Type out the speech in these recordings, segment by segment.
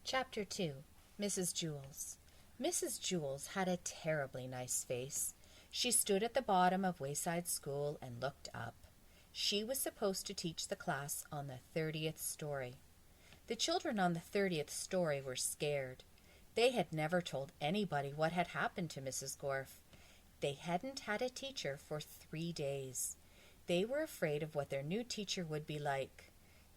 Chapter 2. Mrs. Jewls. Mrs. Jewls had a terribly nice face. She stood at the bottom of Wayside School and looked up. She was supposed to teach the class on the 30th story. The children on the 30th story were scared. They had never told anybody what had happened to Mrs. Gorf. They hadn't had a teacher for 3 days. They were afraid of what their new teacher would be like.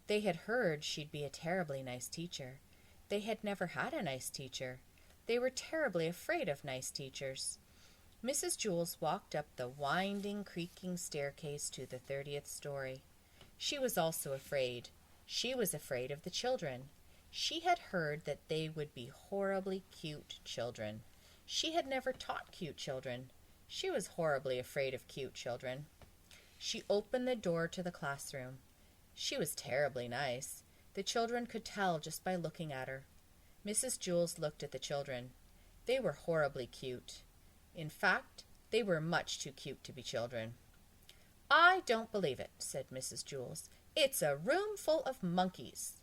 They had heard she'd be a terribly nice teacher. They had never had a nice teacher. They were terribly afraid of nice teachers. Mrs. Jewls walked up the winding, creaking staircase to the 30th story. She was also afraid. She was afraid of the children. She had heard that they would be horribly cute children. She had never taught cute children. She was horribly afraid of cute children. She opened the door to the classroom. She was terribly nice. The children could tell just by looking at her. Mrs. Jewls looked at the children. They were horribly cute. In fact, they were much too cute to be children. "I don't believe it," said Mrs. Jewls. "It's a room full of monkeys."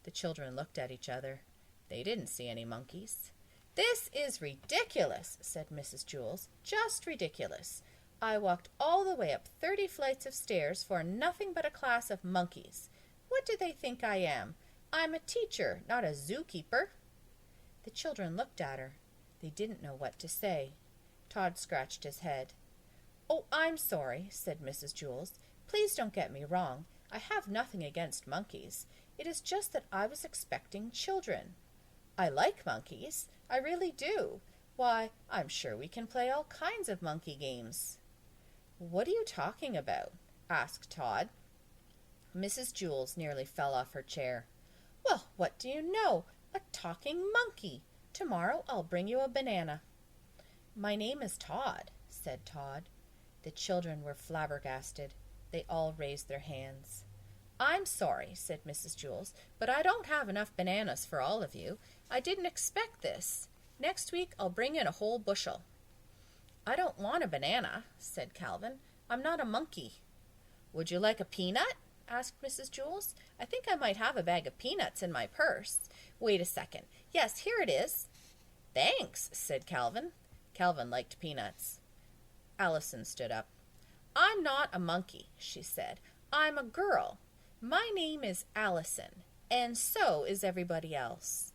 The children looked at each other. They didn't see any monkeys. "This is ridiculous," said Mrs. Jewls. "Just ridiculous. I walked all the way up 30 flights of stairs for nothing but a class of monkeys. What do they think I am? I'm a teacher, not a zookeeper." The children looked at her. They didn't know what to say. Todd scratched his head. "Oh, I'm sorry," said Mrs. Jewls. "Please don't get me wrong. I have nothing against monkeys. It is just that I was expecting children. I like monkeys. I really do. Why, I'm sure we can play all kinds of monkey games." "What are you talking about?" asked Todd. Mrs. Jewls nearly fell off her chair. "Well, what do you know? A talking monkey! Tomorrow I'll bring you a banana." "My name is Todd," said Todd. The children were flabbergasted. They all raised their hands. "I'm sorry," said Mrs. Jewls, "but I don't have enough bananas for all of you. I didn't expect this. Next week I'll bring in a whole bushel." "I don't want a banana," said Calvin. "I'm not a monkey." "Would you like a peanut?" asked Mrs. Jewls. "I think I might have a bag of peanuts in my purse. Wait a second. Yes, here it is." "Thanks," said Calvin. Calvin liked peanuts. Allison stood up. "I'm not a monkey," she said. "I'm a girl. My name is Allison, and so is everybody else."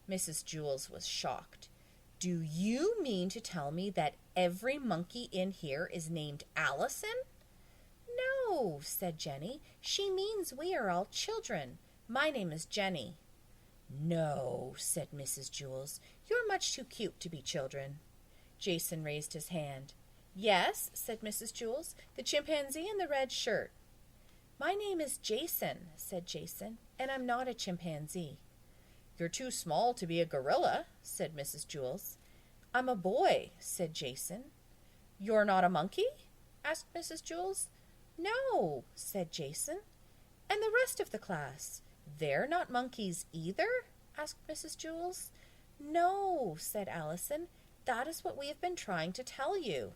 Mrs. Jewls was shocked. "Do you mean to tell me that every monkey in here is named Allison?" "No," said Jenny. "She means we are all children. My name is Jenny." "No," said Mrs. Jewls. "You're much too cute to be children." Jason raised his hand. "Yes," said Mrs. Jewls, "the chimpanzee in the red shirt." "My name is Jason," said Jason, "and I'm not a chimpanzee." "You're too small to be a gorilla," said Mrs. Jewls. "I'm a boy," said Jason. "You're not a monkey?" asked Mrs. Jewls. "No," said Jason. "And the rest of the class, they're not monkeys either?" asked Mrs. Jewls. "No," said Allison. "That is what we have been trying to tell you."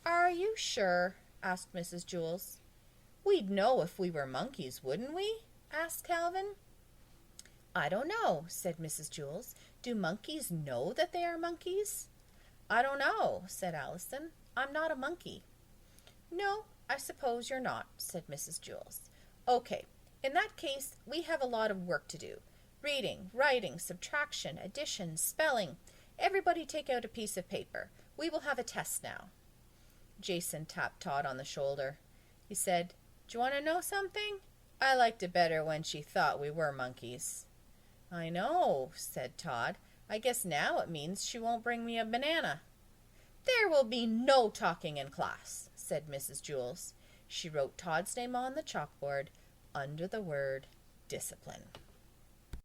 "Are you sure?" asked Mrs. Jewls. "We'd know if we were monkeys, wouldn't we?" asked Calvin. "I don't know," said Mrs. Jewls. "Do monkeys know that they are monkeys?" "I don't know," said Allison. "I'm not a monkey." "No, I suppose you're not," said Mrs. Jewls. "Okay, in that case, we have a lot of work to do. Reading, writing, subtraction, addition, spelling. Everybody take out a piece of paper. We will have a test now." Jason tapped Todd on the shoulder. He said, "Do you want to know something? I liked it better when she thought we were monkeys." "I know," said Todd. "I guess now it means she won't bring me a banana." "There will be no talking in class," said Mrs. Jewls. She wrote Todd's name on the chalkboard under the word discipline.